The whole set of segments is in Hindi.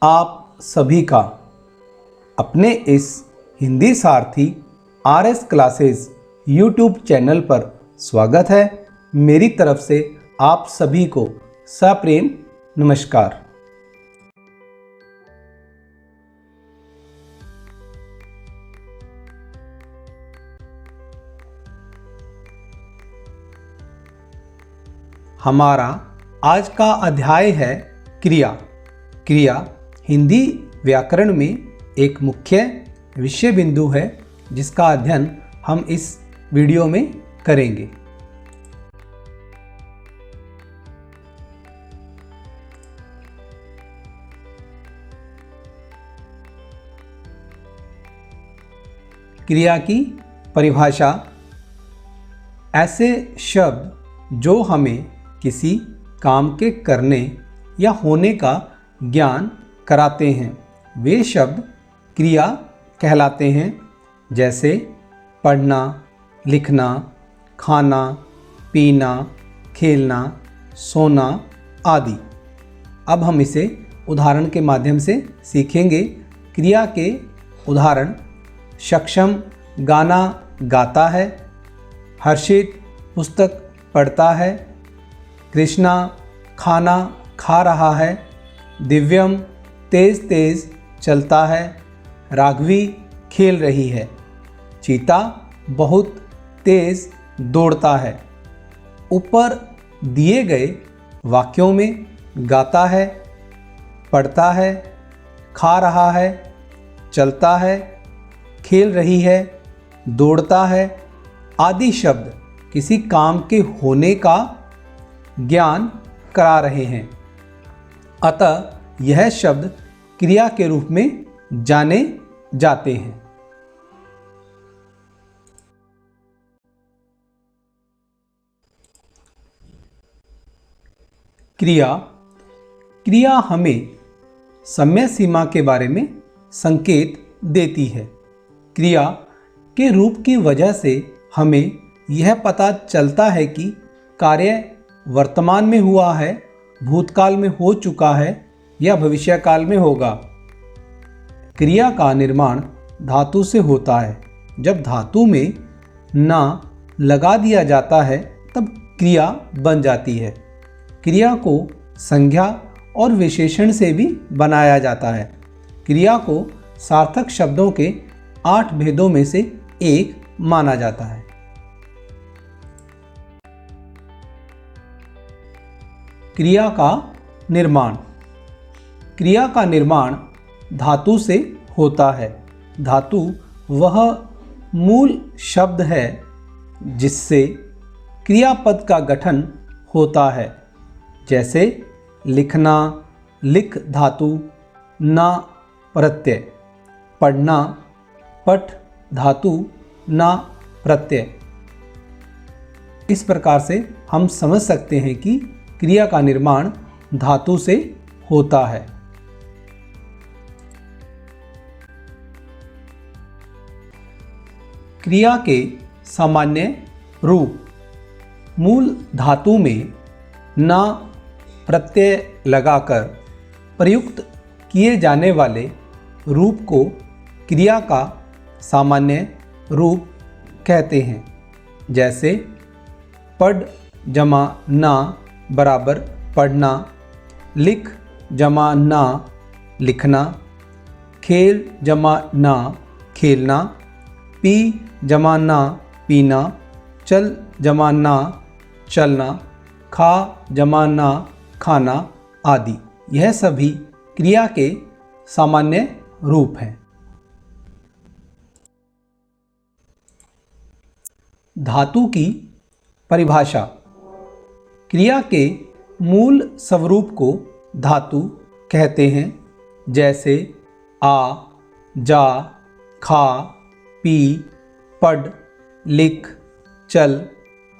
आप सभी का अपने इस हिंदी सारथी RS क्लासेस यूट्यूब चैनल पर स्वागत है। मेरी तरफ से आप सभी को सप्रेम नमस्कार। हमारा आज का अध्याय है क्रिया। क्रिया हिंदी व्याकरण में एक मुख्य विषय बिंदु है जिसका अध्ययन हम इस वीडियो में करेंगे। क्रिया की परिभाषा: ऐसे शब्द जो हमें किसी काम के करने या होने का ज्ञान कराते हैं वे शब्द क्रिया कहलाते हैं, जैसे पढ़ना, लिखना, खाना, पीना, खेलना, सोना आदि। अब हम इसे उदाहरण के माध्यम से सीखेंगे। क्रिया के उदाहरण: सक्षम गाना गाता है, हर्षित पुस्तक पढ़ता है, कृष्णा खाना खा रहा है, दिव्यम तेज तेज चलता है, राघवी खेल रही है, चीता बहुत तेज दौड़ता है। ऊपर दिए गए वाक्यों में गाता है, पढ़ता है, खा रहा है, चलता है, खेल रही है, दौड़ता है आदि शब्द किसी काम के होने का ज्ञान करा रहे हैं, अतः यह शब्द क्रिया के रूप में जाने जाते हैं। क्रिया हमें समय सीमा के बारे में संकेत देती है। क्रिया के रूप की वजह से हमें यह पता चलता है कि कार्य वर्तमान में हुआ है, भूतकाल में हो चुका है या भविष्यकाल में होगा। क्रिया का निर्माण धातु से होता है। जब धातु में ना लगा दिया जाता है तब क्रिया बन जाती है। क्रिया को संज्ञा और विशेषण से भी बनाया जाता है। क्रिया को सार्थक शब्दों के 8 भेदों में से एक माना जाता है। क्रिया का निर्माण: क्रिया का निर्माण धातु से होता है। धातु वह मूल शब्द है जिससे क्रियापद का गठन होता है, जैसे लिखना लिख धातु ना प्रत्यय, पढ़ना पठ धातु ना प्रत्यय। इस प्रकार से हम समझ सकते हैं कि क्रिया का निर्माण धातु से होता है। क्रिया के सामान्य रूप: मूल धातु में ना प्रत्यय लगाकर प्रयुक्त किए जाने वाले रूप को क्रिया का सामान्य रूप कहते हैं, जैसे पढ़ जमा ना बराबर पढ़ना, लिख जमा ना लिखना, खेल जमा ना खेलना, पी जमा ना पीना, चल जमा ना चलना, खा जमा ना खाना आदि। यह सभी क्रिया के सामान्य रूप हैं। धातु की परिभाषा: क्रिया के मूल स्वरूप को धातु कहते हैं, जैसे आ, जा, खा, पी, पढ़, लिख, चल,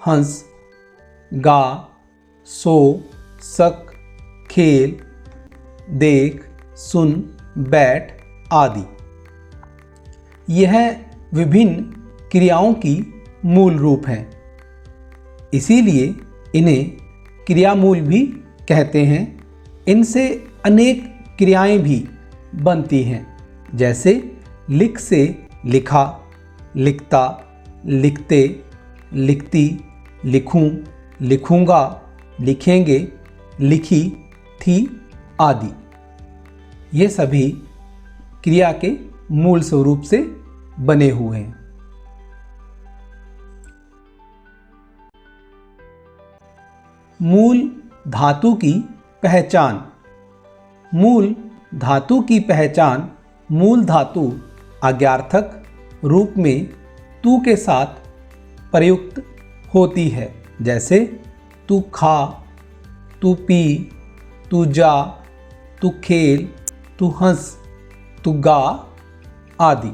हंस, गा, सो, सक, खेल, देख, सुन, बैठ आदि। यह विभिन्न क्रियाओं की मूल रूप हैं, इसीलिए इन्हें क्रियामूल भी कहते हैं। इनसे अनेक क्रियाएं भी बनती हैं, जैसे लिख से लिखा, लिखता, लिखते, लिखती, लिखूं, लिखूंगा, लिखेंगे, लिखी, थी आदि। ये सभी क्रिया के मूल स्वरूप से बने हुए हैं। मूल धातु की पहचान। मूल धातु की पहचान मूल धातु आज्ञार्थक रूप में तू के साथ प्रयुक्त होती है, जैसे तू खा, तू पी, तू जा, तू खेल, तू हंस, तू गा आदि।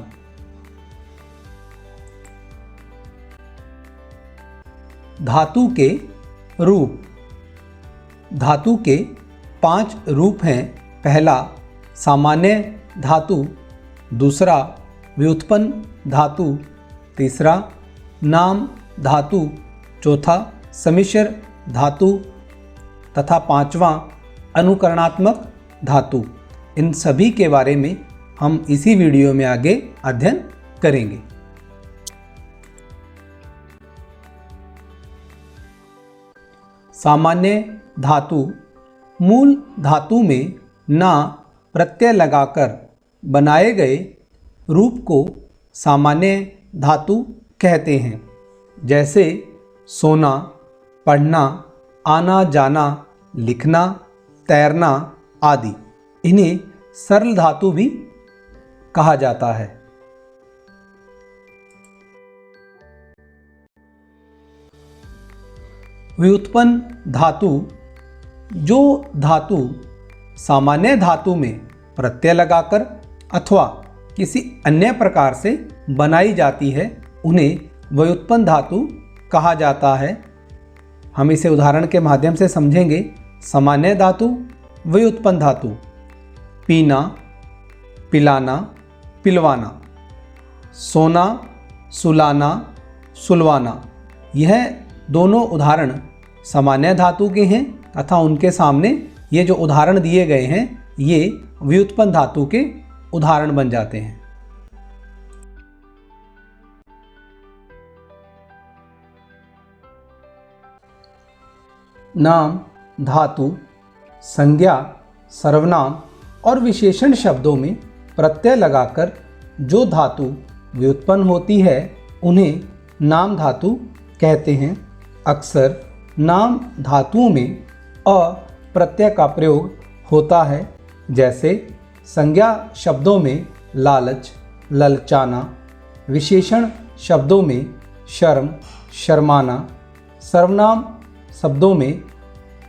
धातु के रूप। धातु के 5 रूप हैं। पहला सामान्य धातु, दूसरा व्युत्पन्न धातु, तीसरा नाम धातु, चौथा सम्मिश्र धातु तथा पांचवा अनुकरणात्मक धातु। इन सभी के बारे में हम इसी वीडियो में आगे अध्ययन करेंगे। सामान्य धातु। मूल धातु में ना प्रत्यय लगाकर बनाए गए रूप को सामान्य धातु कहते हैं, जैसे सोना, पढ़ना, आना जाना, लिखना, तैरना आदि। इन्हें सरल धातु भी कहा जाता है। व्युत्पन्न धातु। जो धातु सामान्य धातु में प्रत्यय लगाकर अथवा किसी अन्य प्रकार से बनाई जाती है, उन्हें व्युत्पन्न धातु कहा जाता है। हम इसे उदाहरण के माध्यम से समझेंगे। सामान्य धातु, व्युत्पन्न धातु। पीना, पिलाना, पिलवाना। सोना, सुलाना, सुलवाना। यह दोनों उदाहरण सामान्य धातु के हैं तथा उनके सामने ये जो उदाहरण दिए गए हैं ये व्युत्पन्न धातु के उदाहरण बन जाते हैं। नाम धातु संज्ञा, सर्वनाम और विशेषण शब्दों में प्रत्यय लगाकर जो धातु व्युत्पन्न होती है उन्हें नाम धातु कहते हैं। अक्सर नाम धातुओं में अ प्रत्यय का प्रयोग होता है, जैसे संज्ञा शब्दों में लालच, ललचाना, विशेषण शब्दों में शर्म, शर्माना, सर्वनाम शब्दों में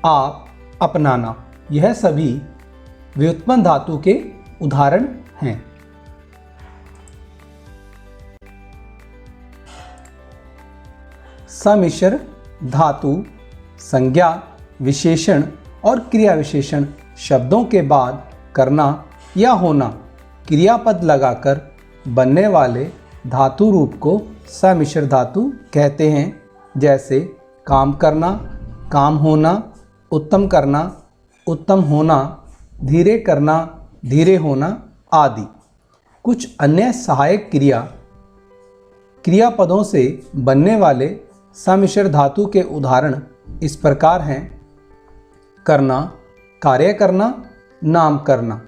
आप, अपनाना। यह सभी व्युत्पन्न धातु के उदाहरण हैं। सम्मिश्र धातु संज्ञा, विशेषण और क्रिया विशेषण शब्दों के बाद करना या होना क्रियापद लगाकर बनने वाले धातु रूप को सम्मिश्र धातु कहते हैं, जैसे काम करना, काम होना, उत्तम करना, उत्तम होना, धीरे करना, धीरे होना आदि। कुछ अन्य सहायक क्रियापदों से बनने वाले सम्मिश्र धातु के उदाहरण इस प्रकार हैं। करना, कार्य करना, नाम करना।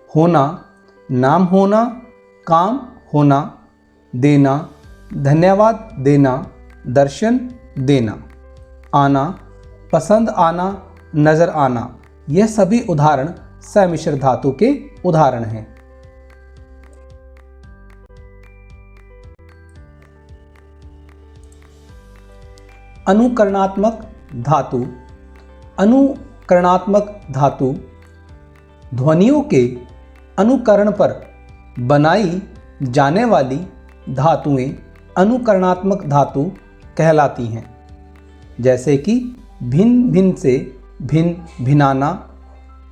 होना, नाम होना, काम होना। देना, धन्यवाद देना, दर्शन देना। आना, पसंद आना, नजर आना। यह सभी उदाहरण सम्मिश्र धातु के उदाहरण हैं। अनुकरणात्मक धातु। अनुकरणात्मक धातु ध्वनियों के अनुकरण पर बनाई जाने वाली धातुएं अनुकरणात्मक धातु कहलाती हैं, जैसे कि भिन्न भिन्न से भिन्न भिनाना,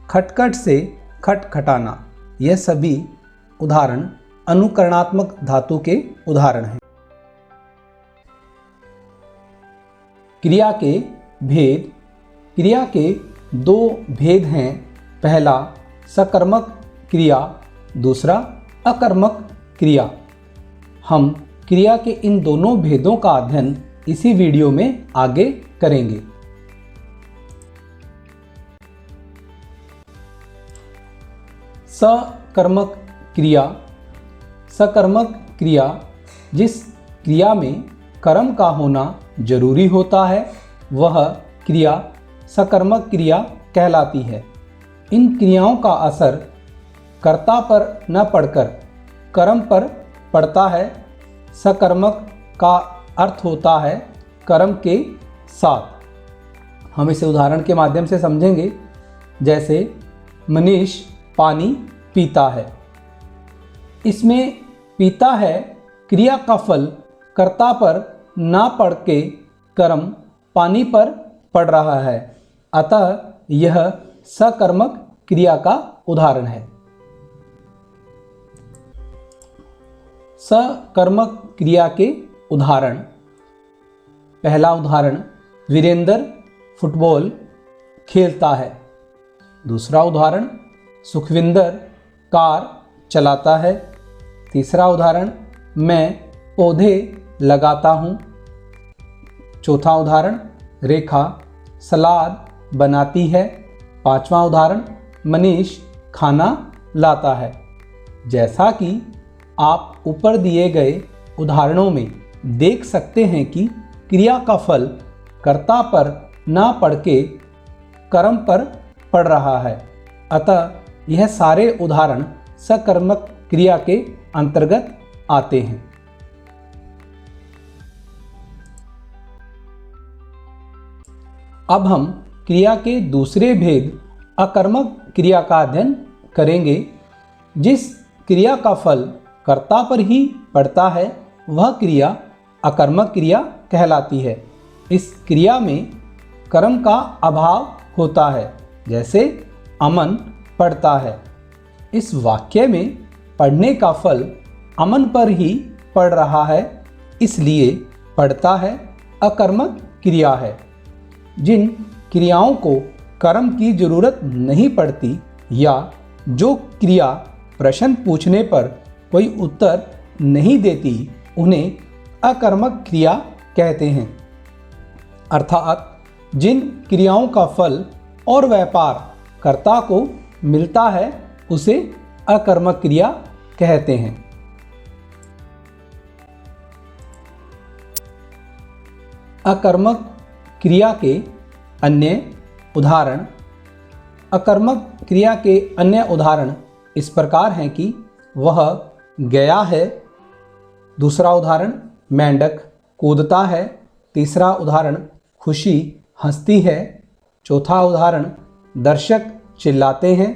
खटखट से खटखटाना। यह सभी उदाहरण अनुकरणात्मक धातु के उदाहरण हैं। क्रिया के भेद। क्रिया के 2 भेद हैं। पहला सकर्मक क्रिया, दूसरा अकर्मक क्रिया। हम क्रिया के इन दोनों भेदों का अध्ययन इसी वीडियो में आगे करेंगे। सकर्मक क्रिया। सकर्मक क्रिया जिस क्रिया में कर्म का होना जरूरी होता है वह क्रिया सकर्मक क्रिया कहलाती है। इन क्रियाओं का असर कर्ता पर न पड़कर कर्म पर पड़ता है। सकर्मक का अर्थ होता है कर्म के साथ। हम इसे उदाहरण के माध्यम से समझेंगे। जैसे मनीष पानी पीता है। इसमें पीता है क्रिया का फल कर्ता पर ना पड़ के कर्म पानी पर पड़ रहा है, अतः यह सकर्मक क्रिया का उदाहरण है। सकर्मक क्रिया के उदाहरण। पहला उदाहरण, वीरेंद्र फुटबॉल खेलता है। दूसरा उदाहरण, सुखविंदर कार चलाता है। तीसरा उदाहरण, मैं पौधे लगाता हूँ। चौथा उदाहरण, रेखा सलाद बनाती है। पांचवा उदाहरण, मनीष खाना लाता है। जैसा कि आप ऊपर दिए गए उदाहरणों में देख सकते हैं कि क्रिया का फल कर्ता पर ना पड़ के कर्म पर पड़ रहा है, अतः यह सारे उदाहरण सकर्मक क्रिया के अंतर्गत आते हैं। अब हम क्रिया के दूसरे भेद अकर्मक क्रिया का अध्ययन करेंगे। जिस क्रिया का फल कर्ता पर ही पड़ता है वह क्रिया अकर्मक क्रिया कहलाती है। इस क्रिया में कर्म का अभाव होता है। जैसे अमन पढ़ता है। इस वाक्य में पढ़ने का फल अमन पर ही पड़ रहा है, इसलिए पढ़ता है अकर्मक क्रिया है। जिन क्रियाओं को कर्म की जरूरत नहीं पड़ती या जो क्रिया प्रश्न पूछने पर कोई उत्तर नहीं देती उन्हें अकर्मक क्रिया कहते हैं। अर्थात जिन क्रियाओं का फल और व्यापार कर्ता को मिलता है उसे अकर्मक क्रिया कहते हैं। अकर्मक क्रिया के अन्य उदाहरण। अकर्मक क्रिया के अन्य उदाहरण इस प्रकार हैं कि वह गया है। दूसरा उदाहरण, मेंढक कूदता है। तीसरा उदाहरण, खुशी हंसती है। चौथा उदाहरण, दर्शक चिल्लाते हैं।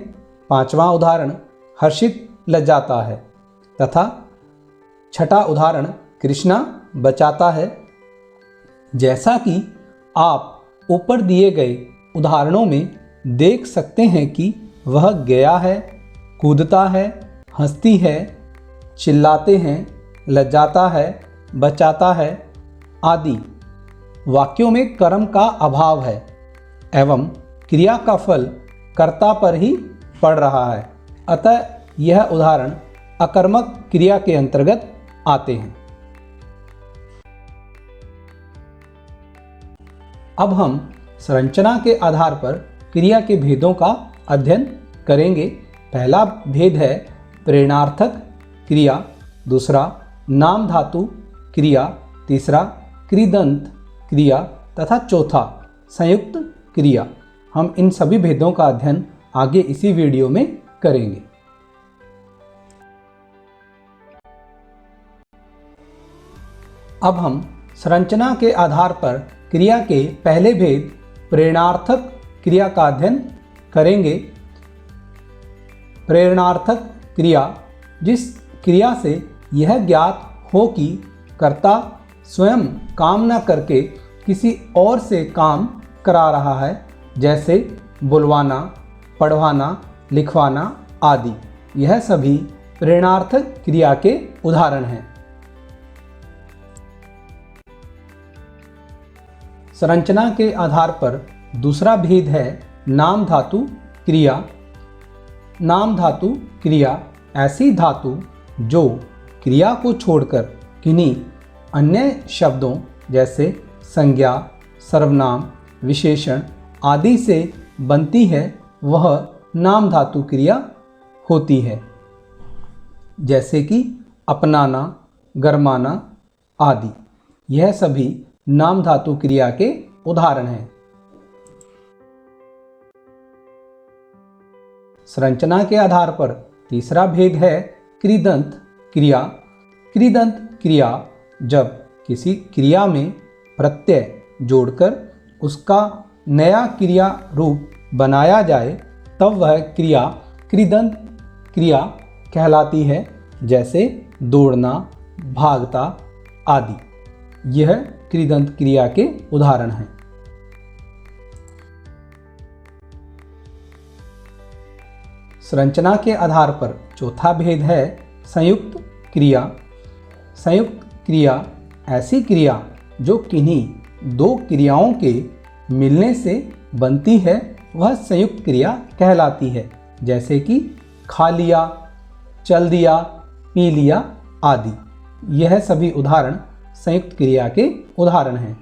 पांचवा उदाहरण, हर्षित लजाता है। तथा छठा उदाहरण, कृष्णा बचाता है। जैसा कि आप ऊपर दिए गए उदाहरणों में देख सकते हैं कि वह गया है, कूदता है, हंसती है, चिल्लाते हैं, लजाता है, बचाता है आदि वाक्यों में कर्म का अभाव है एवं क्रिया का फल कर्ता पर ही पड़ रहा है, अतः यह उदाहरण अकर्मक क्रिया के अंतर्गत आते हैं। अब हम संरचना के आधार पर क्रिया के भेदों का अध्ययन करेंगे। पहला भेद है प्रेरणार्थक क्रिया, दूसरा नाम धातु क्रिया, तीसरा कृदंत क्रिया तथा चौथा संयुक्त क्रिया। हम इन सभी भेदों का अध्ययन आगे इसी वीडियो में करेंगे। अब हम संरचना के आधार पर क्रिया के पहले भेद प्रेरणार्थक क्रिया का अध्ययन करेंगे। प्रेरणार्थक क्रिया जिस क्रिया से यह ज्ञात हो कि कर्ता स्वयं काम न करके किसी और से काम करा रहा है, जैसे बुलवाना, पढ़वाना, लिखवाना आदि। यह सभी प्रेरणार्थक क्रिया के उदाहरण हैं। संरचना के आधार पर दूसरा भेद है नाम धातु क्रिया। नाम धातु क्रिया ऐसी धातु जो क्रिया को छोड़कर किन्हीं अन्य शब्दों जैसे संज्ञा, सर्वनाम, विशेषण आदि से बनती है वह नाम धातु क्रिया होती है, जैसे कि अपनाना, गरमाना आदि। यह सभी नाम धातु क्रिया के उदाहरण हैं। संरचना के आधार पर तीसरा भेद है कृदंत क्रिया। कृदंत क्रिया जब किसी क्रिया में प्रत्यय जोड़कर उसका नया क्रिया रूप बनाया जाए तब वह क्रिया कृदंत क्रिया कहलाती है, जैसे दौड़ना, भागता आदि। यह कृदंत क्रिया के उदाहरण हैं। संरचना के आधार पर चौथा भेद है संयुक्त क्रिया। संयुक्त क्रिया ऐसी क्रिया जो किन्हीं दो क्रियाओं के मिलने से बनती है वह संयुक्त क्रिया कहलाती है, जैसे कि खा लिया, चल दिया, पी लिया आदि। यह सभी उदाहरण संयुक्त क्रिया के उदाहरण हैं।